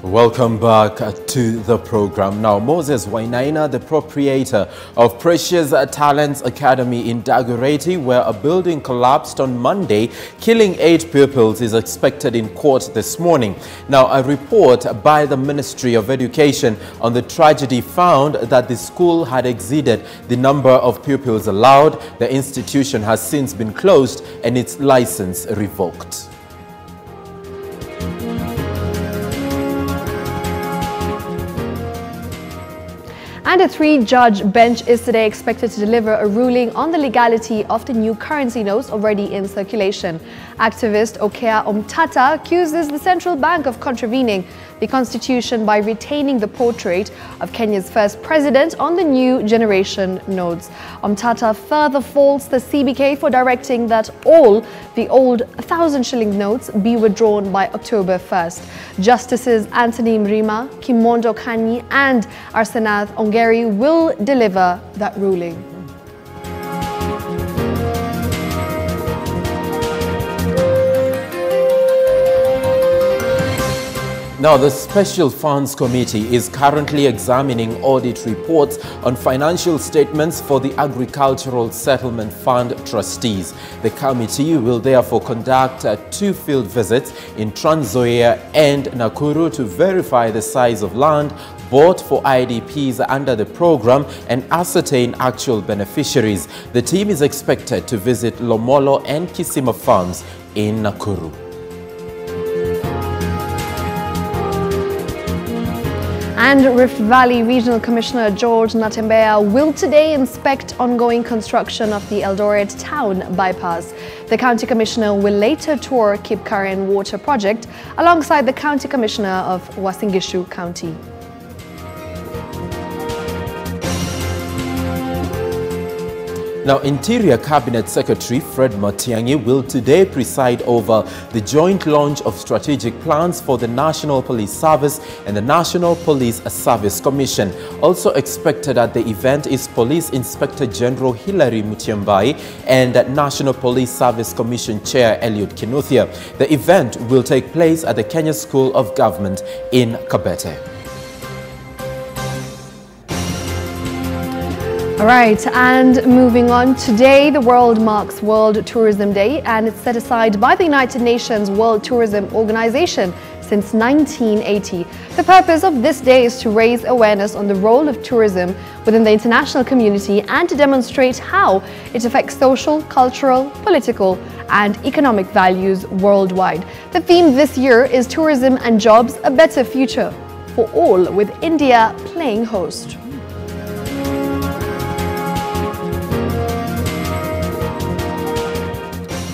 Welcome back to the program. Now, Moses Wainaina, the proprietor of Precious Talents Academy in Dagoretti, where a building collapsed on Monday, killing 8 pupils, is expected in court this morning. Now, a report by the Ministry of Education on the tragedy found that the school had exceeded the number of pupils allowed. The institution has since been closed and its license revoked. And a 3-judge bench is today expected to deliver a ruling on the legality of the new currency notes already in circulation. Activist Okea Omtata accuses the central bank of contravening the constitution by retaining the portrait of Kenya's first president on the new generation notes. Omtata further faults the CBK for directing that all the old 1,000-shilling notes be withdrawn by October 1st. Justices Anthony Mrima, Kimondo Kanyi and Arsenath Ongeri will deliver that ruling. Now, the Special Funds Committee is currently examining audit reports on financial statements for the Agricultural Settlement Fund trustees. The committee will therefore conduct 2 field visits in Trans Nzoia and Nakuru to verify the size of land bought for IDPs under the program and ascertain actual beneficiaries. The team is expected to visit Lomolo and Kisima farms in Nakuru. And Rift Valley Regional Commissioner George Natembeya will today inspect ongoing construction of the Eldoret Town bypass. The County Commissioner will later tour Kipkaren Water Project alongside the County Commissioner of Uasin Gishu County. Now, Interior Cabinet Secretary Fred Matiang'i will today preside over the joint launch of strategic plans for the National Police Service and the National Police Service Commission. Also expected at the event is Police Inspector General Hilary Mutyambai and National Police Service Commission Chair Eliud Kinuthia. The event will take place at the Kenya School of Government in Kabete. All right, and moving on, today the world marks World Tourism Day, and it's set aside by the United Nations World Tourism Organization since 1980. The purpose of this day is to raise awareness on the role of tourism within the international community and to demonstrate how it affects social, cultural, political and economic values worldwide. The theme this year is Tourism and Jobs, a Better Future for All, with India playing host.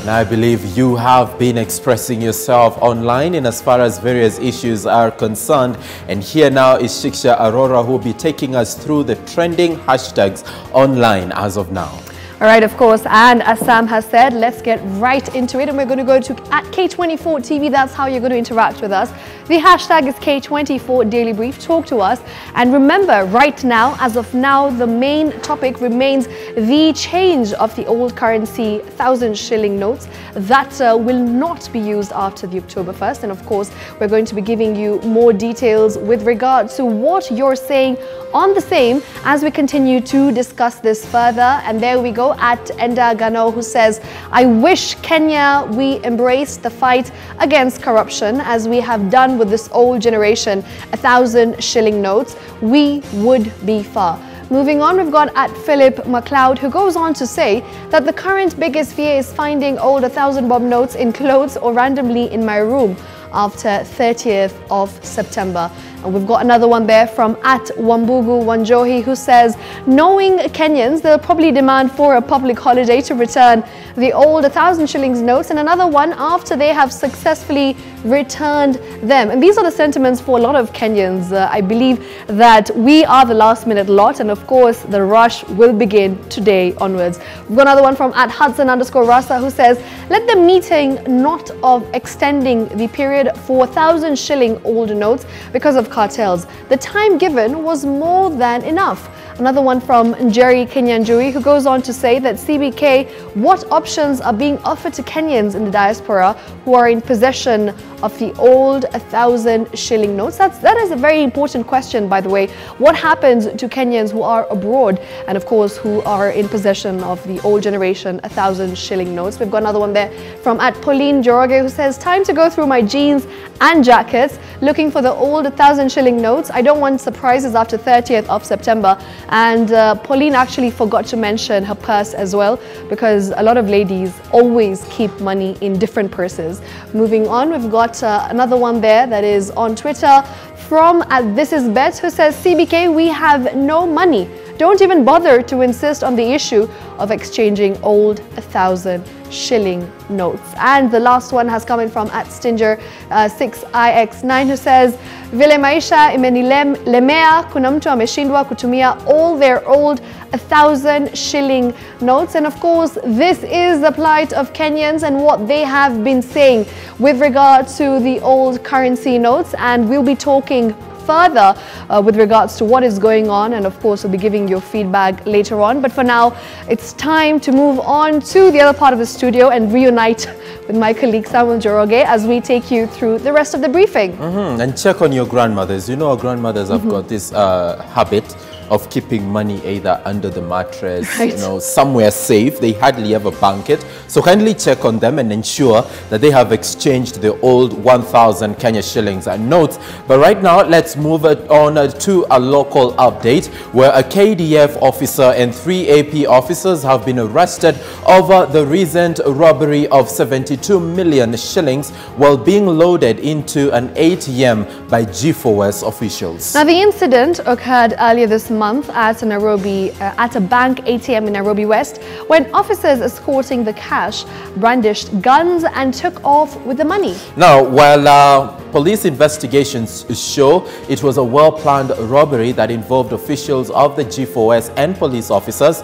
And I believe you have been expressing yourself online in as far as various issues are concerned. And here now is Shiksha Arora, who will be taking us through the trending hashtags online as of now. All right, of course, and as Sam has said, let's get right into it, and we're going to go to @K24 TV. That's how you're going to interact with us. The hashtag is K24 Daily Brief. Talk to us, and remember, right now, as of now, the main topic remains the change of the old currency 1,000-shilling notes that will not be used after the October 1st. And of course, we're going to be giving you more details with regard to what you're saying on the same as we continue to discuss this further. And there we go, at Enda Gano, who says, I wish Kenya we embraced the fight against corruption as we have done with this old generation 1,000-shilling notes. We would be far. Moving on, we've got at Philip MacLeod, who goes on to say that the current biggest fear is finding old 1,000-bob notes in clothes or randomly in my room after 30th of September. And we've got another one there from at Wambugu Wanjohi, who says, knowing Kenyans, they'll probably demand for a public holiday to return the old 1,000 shillings notes, and another one after they have successfully returned them. And these are the sentiments for a lot of Kenyans. I believe that we are the last minute lot, and of course the rush will begin today onwards. We've got another one from at Hudson_Rasa, who says, let the meeting not of extending the period for 1,000 shilling old notes because of cartels. The time given was more than enough. Another one from Njoroge, who goes on to say that CBK, what options are being offered to Kenyans in the diaspora who are in possession of the old 1,000 shilling notes? That is a very important question, by the way. What happens to Kenyans who are abroad and, of course, who are in possession of the old generation 1,000 shilling notes? We've got another one there from Njoroge, who says, time to go through my jeans and jackets looking for the old 1,000 shilling notes. I don't want surprises after 30th of September. And Pauline actually forgot to mention her purse as well, because a lot of ladies always keep money in different purses. Moving on, we've got another one there that is on Twitter from @thisisbet, who says, CBK, we have no money. Don't even bother to insist on the issue of exchanging old 1,000 shilling notes. And the last one has come in from @Stinger6ix9, who says, vile maisha imenilemea, kuna mtu ameshindwa kutumia all their old 1,000 shilling notes. And of course, this is the plight of Kenyans and what they have been saying with regard to the old currency notes. And we'll be talking further with regards to what is going on, and of course we'll be giving you feedback later on. But for now, it's time to move on to the other part of the studio and reunite with my colleague Samuel Njoroge as we take you through the rest of the briefing. And check on your grandmothers. You know, our grandmothers have got this habit of keeping money either under the mattress, right, you know, somewhere safe. They hardly ever bank it. So kindly check on them and ensure that they have exchanged the old 1,000 Kenya shillings and notes. But right now, let's move on to a local update where a KDF officer and 3 AP officers have been arrested over the recent robbery of 72 million shillings while being loaded into an ATM by G4S officials. Now, the incident occurred earlier this month at Nairobi, at a bank ATM in Nairobi West, when officers escorting the cash brandished guns and took off with the money. Now, while police investigations show it was a well-planned robbery that involved officials of the G4S and police officers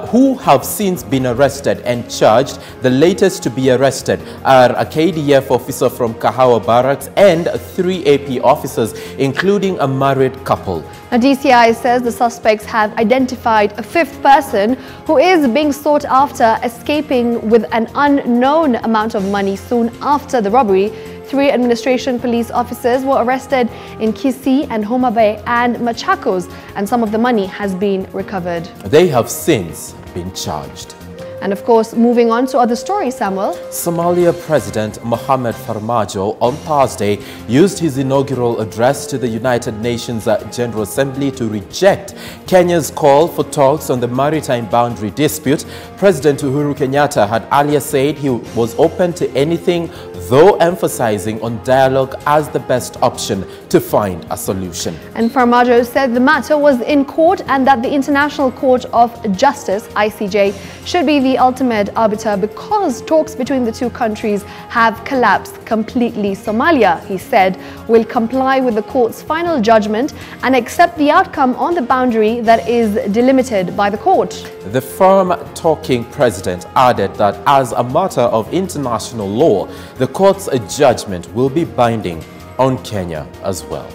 who have since been arrested and charged. The latest to be arrested are a KDF officer from Kahawa Barracks and 3 AP officers, including a married couple. Now, DCI says the suspects have identified a 5th person who is being sought after, escaping with an unknown amount of money soon after the robbery. 3 administration police officers were arrested in Kisii and Homa Bay and Machakos, and some of the money has been recovered. They have since been charged. And of course, moving on to other stories, Samuel. Somalia President Mohamed Farmajo on Thursday used his inaugural address to the United Nations General Assembly to reject Kenya's call for talks on the maritime boundary dispute. President Uhuru Kenyatta had earlier said he was open to anything, though emphasizing on dialogue as the best option to find a solution. And Farmajo said the matter was in court and that the International Court of Justice, ICJ, should be the ultimate arbiter because talks between the two countries have collapsed completely. Somalia, he said, will comply with the court's final judgment and accept the outcome on the boundary that is delimited by the court. The firm-talking president added that as a matter of international law, the court's judgment will be binding on Kenya as well.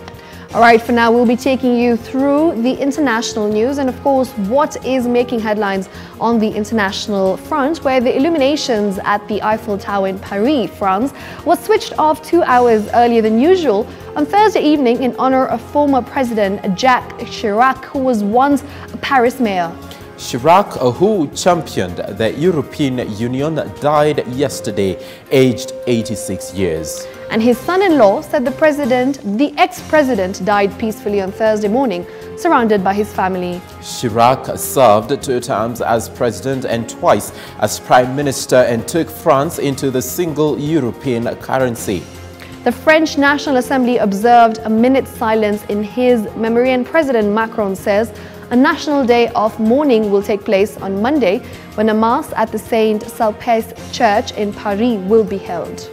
All right, for now, we'll be taking you through the international news and, of course, what is making headlines on the international front, where the illuminations at the Eiffel Tower in Paris, France, was switched off 2 hours earlier than usual on Thursday evening in honor of former President Jacques Chirac, who was once a Paris mayor. Chirac, who championed the European Union, died yesterday, aged 86 years. And his son-in-law said the ex-president died peacefully on Thursday morning, surrounded by his family. Chirac served 2 terms as president and twice as prime minister and took France into the single European currency. The French National Assembly observed a minute's silence in his memory, and President Macron says a national day of mourning will take place on Monday when a mass at the Saint Sulpice Church in Paris will be held.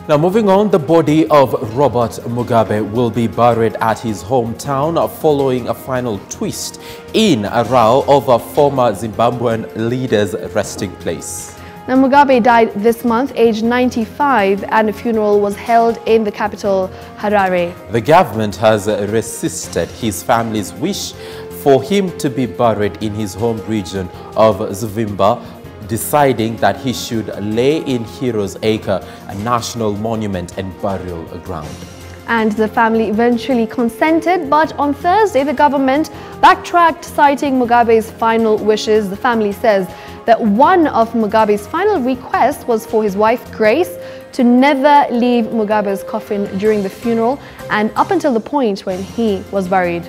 Now, moving on, the body of Robert Mugabe will be buried at his hometown following a final twist in a row over former Zimbabwean leader's resting place. Now, Mugabe died this month, aged 95, and a funeral was held in the capital, Harare. The government has resisted his family's wish for him to be buried in his home region of Zvimba, deciding that he should lay in Heroes Acre, a national monument and burial ground. And the family eventually consented, but on Thursday the government backtracked, citing Mugabe's final wishes. The family says that one of Mugabe's final requests was for his wife Grace to never leave Mugabe's coffin during the funeral and up until the point when he was buried.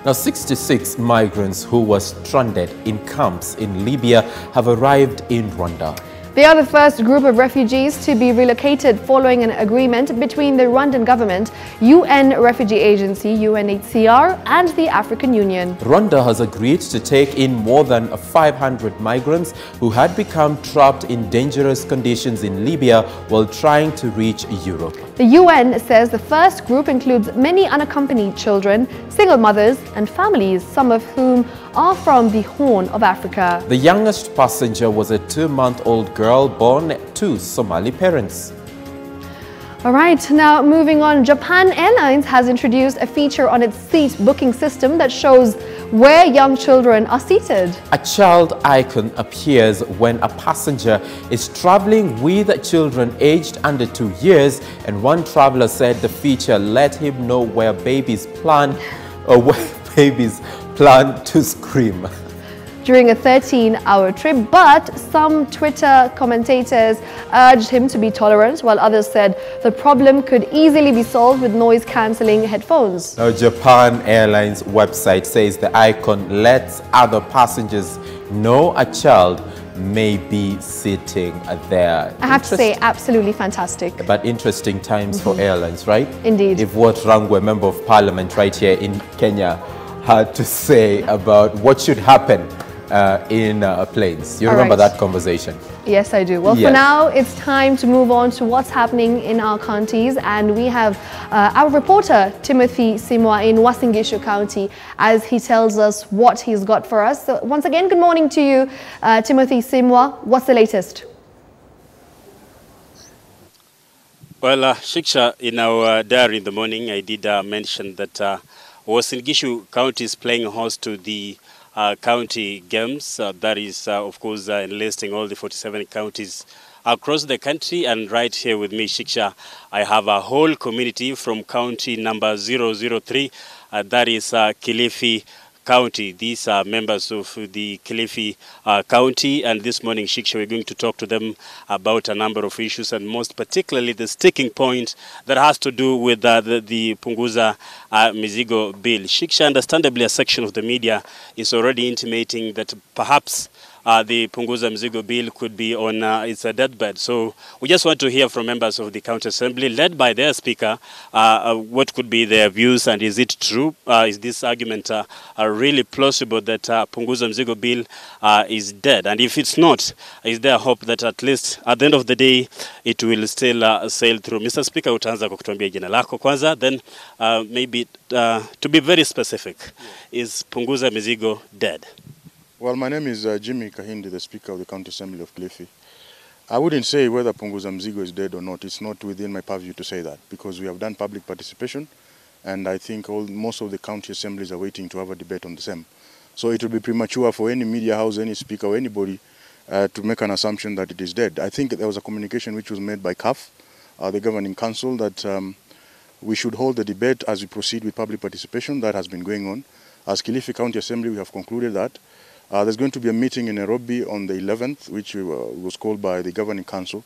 Now, 66 migrants who were stranded in camps in Libya have arrived in Rwanda. They are the first group of refugees to be relocated following an agreement between the Rwandan government, UN Refugee Agency, UNHCR, and the African Union. Rwanda has agreed to take in more than 500 migrants who had become trapped in dangerous conditions in Libya while trying to reach Europe. The UN says the first group includes many unaccompanied children, single mothers, and families, some of whom are from the Horn of Africa. The youngest passenger was a 2-month-old girl born to Somali parents. All right, now moving on, Japan Airlines has introduced a feature on its seat booking system that shows where young children are seated. A child icon appears when a passenger is traveling with children aged under 2 years, and one traveler said the feature let him know where babies plan to scream During a 13-hour trip, but some Twitter commentators urged him to be tolerant, while others said the problem could easily be solved with noise-cancelling headphones. Now, Japan Airlines website says the icon lets other passengers know a child may be sitting there. I have to say, absolutely fantastic. But interesting times for airlines, right? Indeed. If what Rangwe, a member of parliament right here in Kenya, had to say about what should happen in planes. You remember that conversation? Yes, I do. Well, for now, it's time to move on to what's happening in our counties. And we have our reporter, Timothy Simwa, in Uasin Gishu County, as he tells us what he's got for us. So once again, good morning to you, Timothy Simwa. What's the latest? Well, Shiksha, in our diary in the morning, I did mention that Uasin Gishu County is playing host to the county games. That is, of course, enlisting all the 47 counties across the country. And right here with me, Shiksha, I have a whole community from county number 003, that is Kilifi County. These are members of the Kilifi County, and this morning, Shiksha, we're going to talk to them about a number of issues, and most particularly the sticking point that has to do with the Punguza Mizigo Bill. Shiksha, understandably, a section of the media is already intimating that perhaps the Punguza Mizigo Bill could be on its deathbed. So we just want to hear from members of the County Assembly, led by their Speaker, what could be their views, and is it true? Is this argument really plausible that Punguza Mizigo Bill is dead? And if it's not, is there hope that at least at the end of the day, it will still sail through? Mr. Speaker, utaanza kwa kutuambia jina lako kwanza, then maybe to be very specific, is Punguza Mizigo dead? Well, my name is Jimmy Kahindi, the Speaker of the County Assembly of Kilifi. I wouldn't say whether Punguza Mzigo is dead or not. It's not within my purview to say that, because we have done public participation, and I think most of the county assemblies are waiting to have a debate on the same. So it would be premature for any media house, any speaker, or anybody to make an assumption that it is dead. I think there was a communication which was made by CAF, the Governing Council, that we should hold the debate as we proceed with public participation. That has been going on. As Kilifi County Assembly, we have concluded that. There's going to be a meeting in Nairobi on the 11th, which was called by the Governing Council.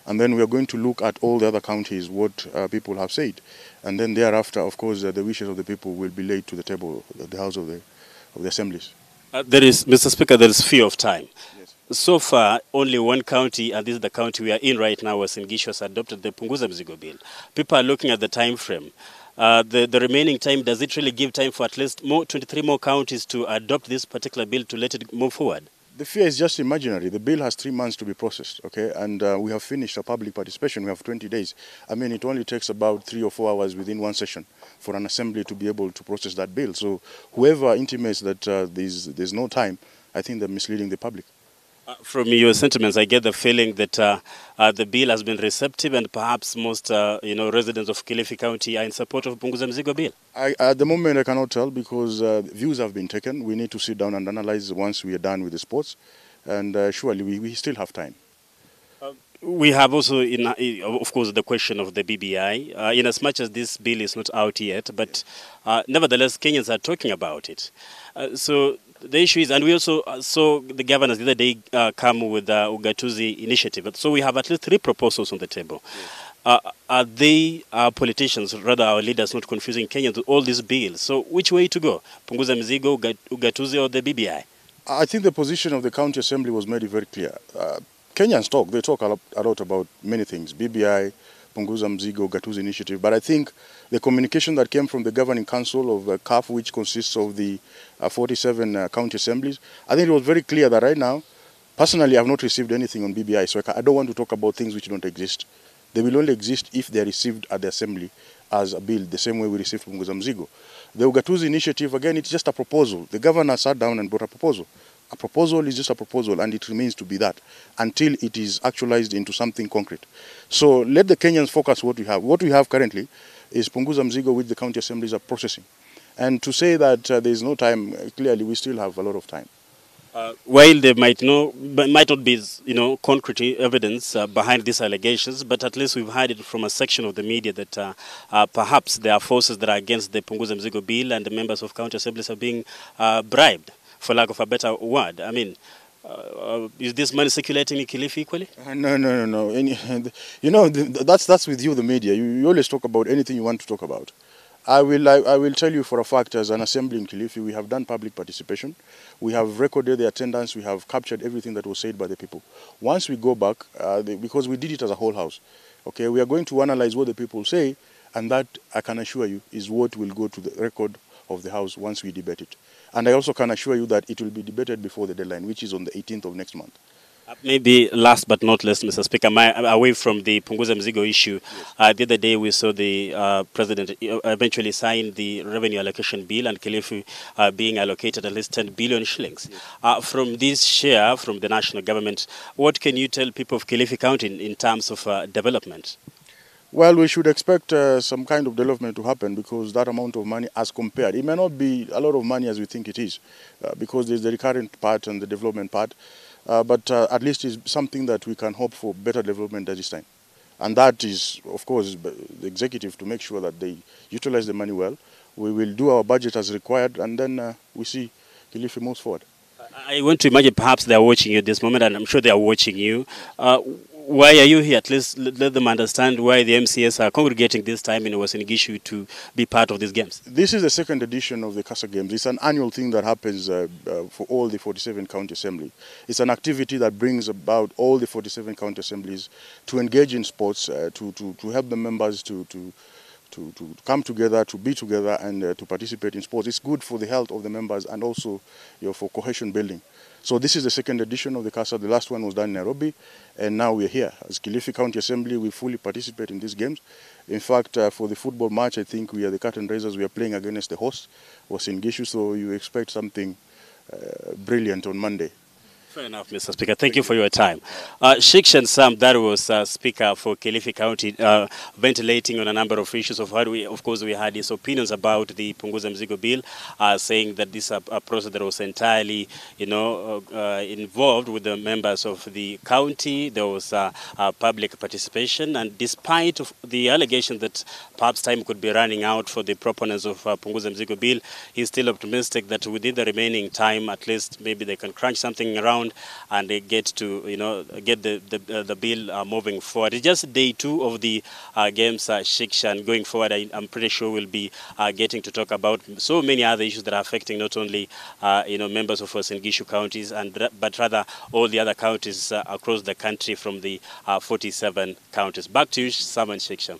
And then we are going to look at all the other counties, what people have said. And then thereafter, of course, the wishes of the people will be laid to the table, the House of the Assemblies. There is, Mr. Speaker, there is fear of time. Yes. So far, only one county, and this is the county we are in right now, Uasin Gishu, has adopted the Punguza Mzigo Bill. People are looking at the time frame. The remaining time, does it really give time for at least 23 more counties to adopt this particular bill to let it move forward? The fear is just imaginary. The bill has 3 months to be processed, okay? And we have finished our public participation. We have 20 days. I mean, it only takes about 3 or 4 hours within one session for an assembly to be able to process that bill. So whoever intimates that there's no time, I think they're misleading the public. From your sentiments, I get the feeling that the bill has been receptive, and perhaps most, residents of Kilifi County are in support of Punguza Mzigo bill. At the moment, I cannot tell because views have been taken. We need to sit down and analyze once we are done with the sports, and surely we still have time. We have also, of course, the question of the BBI, in as much as this bill is not out yet, but nevertheless, Kenyans are talking about it. So the issue is, and we also saw the governors the other day come with the Ugatuzi initiative. So we have at least 3 proposals on the table. Yes. Are they, politicians, rather our leaders, not confusing Kenyans with all these bills? So which way to go? Punguza Mzigo, Ugatuzi, or the BBI? I think the position of the county assembly was made very clear. Kenyans talk. They talk a lot about many things. BBI, Punguza Mzigo, Ugatuzi initiative. But I think the communication that came from the governing council of CAF, which consists of the 47 county assemblies, I think it was very clear that right now, personally, I have not received anything on BBI, so I don't want to talk about things which don't exist. They will only exist if they are received at the assembly as a bill, the same way we received Punguza Mzigo. The Ugatuzi initiative, again, it's just a proposal. The governor sat down and brought a proposal. A proposal is just a proposal, and it remains to be that until it is actualized into something concrete. So let the Kenyans focus what we have. What we have currently is Punguza Mzigo, which the county assemblies are processing. And to say that there is no time, clearly we still have a lot of time. While there might not be, concrete evidence behind these allegations, but at least we've heard it from a section of the media that perhaps there are forces that are against the Punguza Mzigo bill, and the members of county assemblies are being bribed, for lack of a better word. I mean, is this money circulating in Kilifi equally? No. That's with you, the media. You always talk about anything you want to talk about. I will tell you for a fact, as an assembly in Kilifi, we have done public participation. We have recorded the attendance. We have captured everything that was said by the people. Once we go back, because we did it as a whole house, okay, we are going to analyze what the people say, and that, I can assure you, is what will go to the record of the house once we debate it. And I also can assure you that it will be debated before the deadline, which is on the 18th of next month. Maybe last but not least, Mr. Speaker, away from the Punguza Mzigo issue, yes. The other day we saw the President eventually sign the revenue allocation bill, and Kilifi being allocated at least 10 billion shillings. Yes. From this share from the national government, what can you tell people of Kilifi County in terms of development? Well, we should expect some kind of development to happen, because that amount of money, as compared, it may not be a lot of money as we think it is, because there's the recurrent part and the development part. But at least it's something that we can hope for better development at this time. And that is, of course, the executive to make sure that they utilize the money well. We will do our budget as required, and then we see Kilifi moves forward. I want to imagine perhaps they are watching you at this moment, and I'm sure they are watching you. Why are you here? At least let them understand why the MCS are congregating this time in Uasin Gishu to be part of these games. This is the second edition of the CASA Games. It's an annual thing that happens for all the 47 county assemblies. It's an activity that brings about all the 47 county assemblies to engage in sports, to help the members to come together, to be together, and to participate in sports. It's good for the health of the members and also for cohesion building. So this is the second edition of the CASA. The last one was done in Nairobi, and now we're here. As Kilifi County Assembly, we fully participate in these games. In fact, for the football match, I think we are the curtain raisers. We are playing against the host, Uasin Gishu, so you expect something brilliant on Monday. Fair enough, Mr. Speaker. Thank you for your time. Shiksha and Sam, that was Speaker for Kilifi County, ventilating on a number of issues. Of course, we had his opinions about the Punguza Mzigo bill, saying that this is a process that was entirely, involved with the members of the county. There was public participation, and despite of the allegation that perhaps time could be running out for the proponents of Punguza Mzigo bill, he's still optimistic that within the remaining time, at least maybe they can crunch something around and they get to, get the bill moving forward. It's just day 2 of the games, Shiksha, and going forward, I'm pretty sure we'll be getting to talk about so many other issues that are affecting not only, members of Uasin Gishu counties, but rather all the other counties across the country from the 47 counties. Back to you, Sam and Shiksha.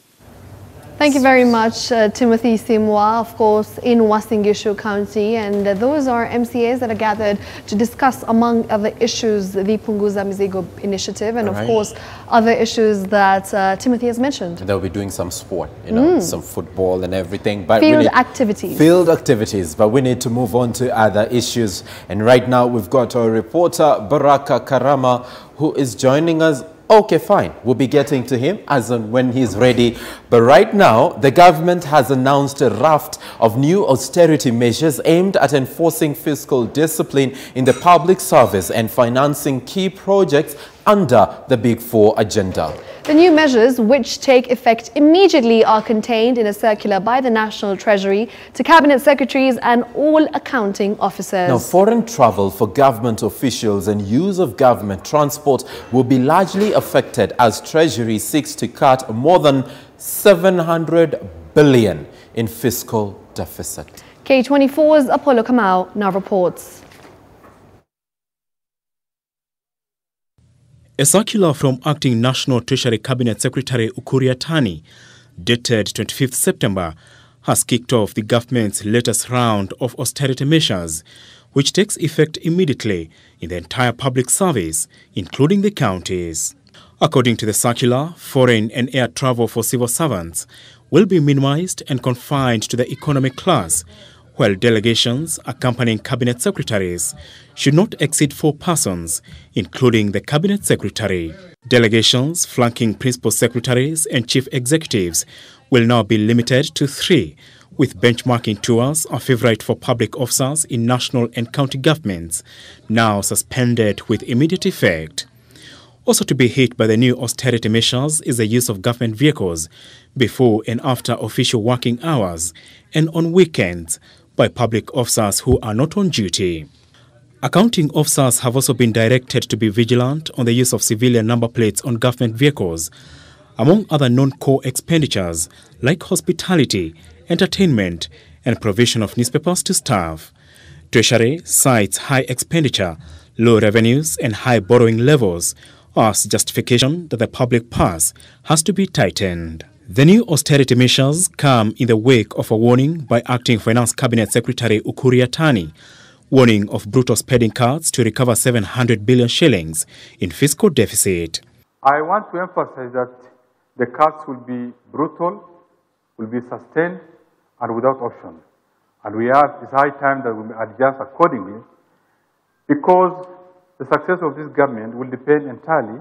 Thank you very much, Timothy Simwa, of course, in Uasin Gishu County. And those are MCAs that are gathered to discuss, among other issues, the Punguza Mizigo initiative and, of course, other issues that Timothy has mentioned. They'll be doing some sport, you know, some football and everything. But Field activities. Field activities, but we need to move on to other issues. And right now, we've got our reporter, Baraka Karama, who is joining us. Okay, fine. We'll be getting to him as and when he's ready. But right now, the government has announced a raft of new austerity measures aimed at enforcing fiscal discipline in the public service and financing key projects under the Big Four agenda. The new measures, which take effect immediately, are contained in a circular by the National Treasury to Cabinet Secretaries and all accounting officers. Now, foreign travel for government officials and use of government transport will be largely affected as Treasury seeks to cut more than 700 billion in fiscal deficit. K24's Apollo Kamau now reports. A circular from Acting National Treasury Cabinet Secretary Ukur Yatani, dated 25th September, has kicked off the government's latest round of austerity measures, which takes effect immediately in the entire public service, including the counties. According to the circular, foreign and air travel for civil servants will be minimized and confined to the economic class, while delegations accompanying cabinet secretaries should not exceed 4 persons, including the cabinet secretary. Delegations flanking principal secretaries and chief executives will now be limited to 3, with benchmarking tours, a favorite for public officers in national and county governments, now suspended with immediate effect. Also to be hit by the new austerity measures is the use of government vehicles before and after official working hours and on weekends by public officers who are not on duty. Accounting officers have also been directed to be vigilant on the use of civilian number plates on government vehicles, among other non-core expenditures like hospitality, entertainment, and provision of newspapers to staff. Treasury cites high expenditure, low revenues, and high borrowing levels as justification that the public purse has to be tightened. The new austerity measures come in the wake of a warning by Acting Finance Cabinet Secretary Ukur Yatani, warning of brutal spending cuts to recover 700 billion shillings in fiscal deficit. I want to emphasize that the cuts will be brutal, will be sustained, and without option. And it's high time that we adjust accordingly, because the success of this government will depend entirely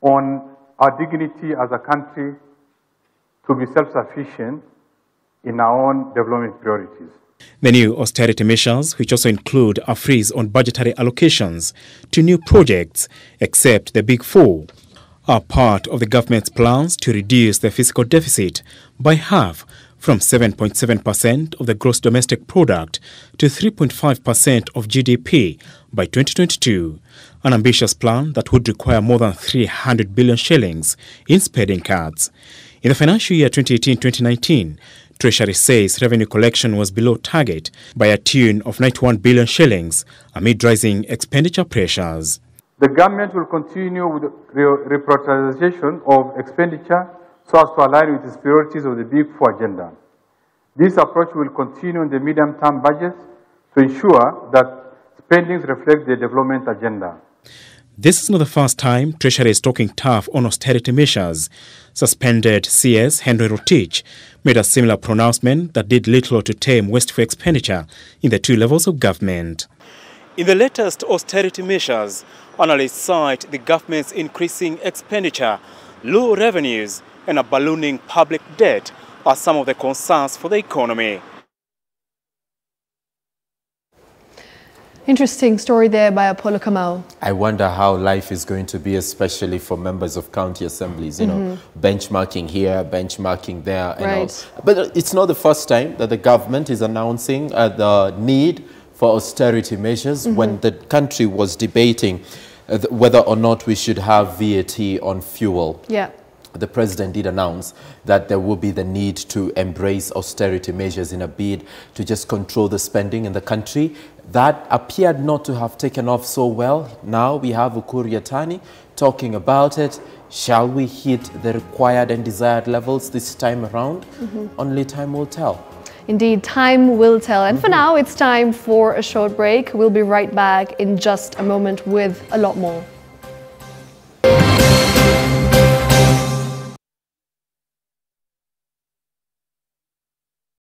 on our dignity as a country to be self-sufficient in our own development priorities. The new austerity measures, which also include a freeze on budgetary allocations to new projects, except the Big Four, are part of the government's plans to reduce the fiscal deficit by half from 7.7% of the gross domestic product to 3.5% of GDP by 2022, an ambitious plan that would require more than 300 billion shillings in spending cuts. In the financial year 2018-2019, Treasury says revenue collection was below target by a tune of 91 billion shillings amid rising expenditure pressures. The government will continue with the reprioritization of expenditure so as to align with its priorities of the Big Four agenda. This approach will continue in the medium-term budget to ensure that spendings reflect the development agenda. This is not the first time Treasury is talking tough on austerity measures. Suspended CS Henry Rotich made a similar pronouncement that did little to tame wasteful expenditure in the 2 levels of government. In the latest austerity measures, analysts cite the government's increasing expenditure, low revenues, and a ballooning public debt are some of the concerns for the economy. Interesting story there by Apollo Kamau. I wonder how life is going to be, especially for members of county assemblies, you know, benchmarking here, benchmarking there. Right. But it's not the first time that the government is announcing the need for austerity measures. When the country was debating whether or not we should have VAT on fuel. Yeah. the president did announce that there will be the need to embrace austerity measures in a bid to just control the spending in the country. That appeared not to have taken off so well. Now we have Ukur Yatani talking about it. Shall we hit the required and desired levels this time around? Only time will tell. Indeed, time will tell. And for now, it's time for a short break. We'll be right back in just a moment with a lot more.